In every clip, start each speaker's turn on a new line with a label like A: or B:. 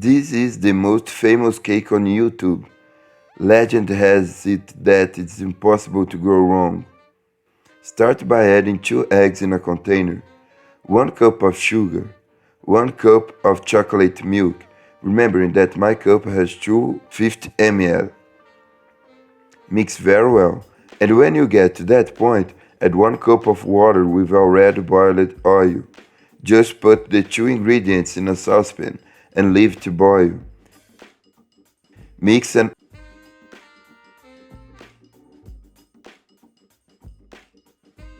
A: This is the most famous cake on YouTube. Legend has it that it's impossible to go wrong. Start by adding 2 eggs in a container, 1 cup of sugar, 1 cup of chocolate milk, remembering that my cup has 250 ml. Mix very well, and when you get to that point, add 1 cup of water with already boiled oil. Just put the 2 ingredients in a saucepan and leave to boil. Mix and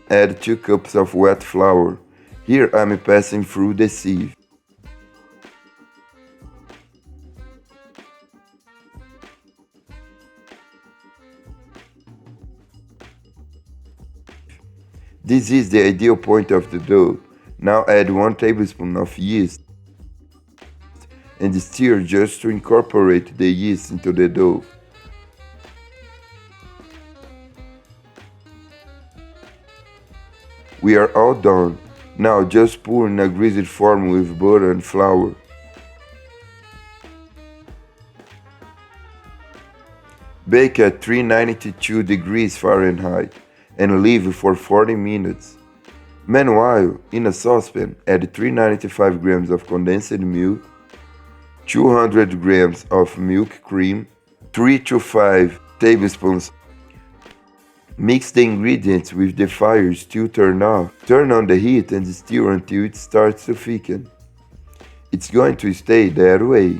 A: add 2 cups of wet flour. Here I'm passing through the sieve. This is the ideal point of the dough. Now add 1 tablespoon of yeast and stir just to incorporate the yeast into the dough. We are all done. Now just pour in a greased form with butter and flour. Bake at 392 degrees Fahrenheit and leave for 40 minutes. Meanwhile, in a saucepan, add 395 grams of condensed milk, 200 grams of milk cream, 3 to 5 tablespoons. Mix the ingredients with the fire still turned off. Turn on the heat and stir until it starts to thicken. It's going to stay that way.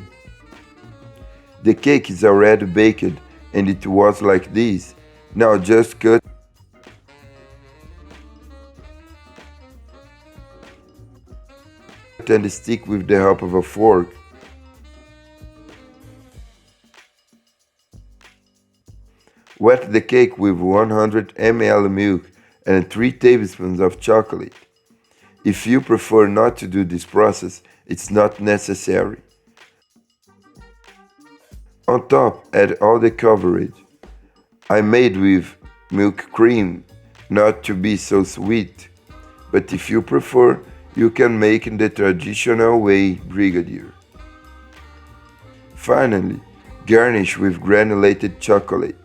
A: The cake is already baked and it was like this. Now just cut and stick with the help of a fork. Wet the cake with 100 ml milk and 3 tablespoons of chocolate. If you prefer not to do this process, it's not necessary. On top, add all the coverage. I made with milk cream, not to be so sweet, but if you prefer, you can make in the traditional way, brigadier. Finally, garnish with granulated chocolate.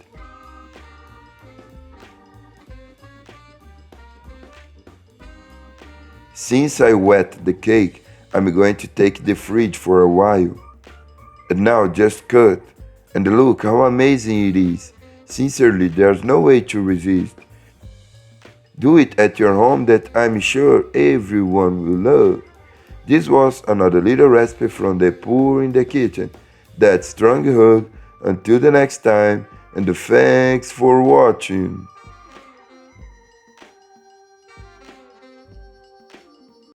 A: Since I wet the cake, I'm going to take the fridge for a while. And now just cut, and look how amazing it is. Sincerely, there's no way to resist. Do it at your home that I'm sure everyone will love. This was another little recipe from the Pour in the Kitchen. That strong hug, until the next time, and thanks for watching.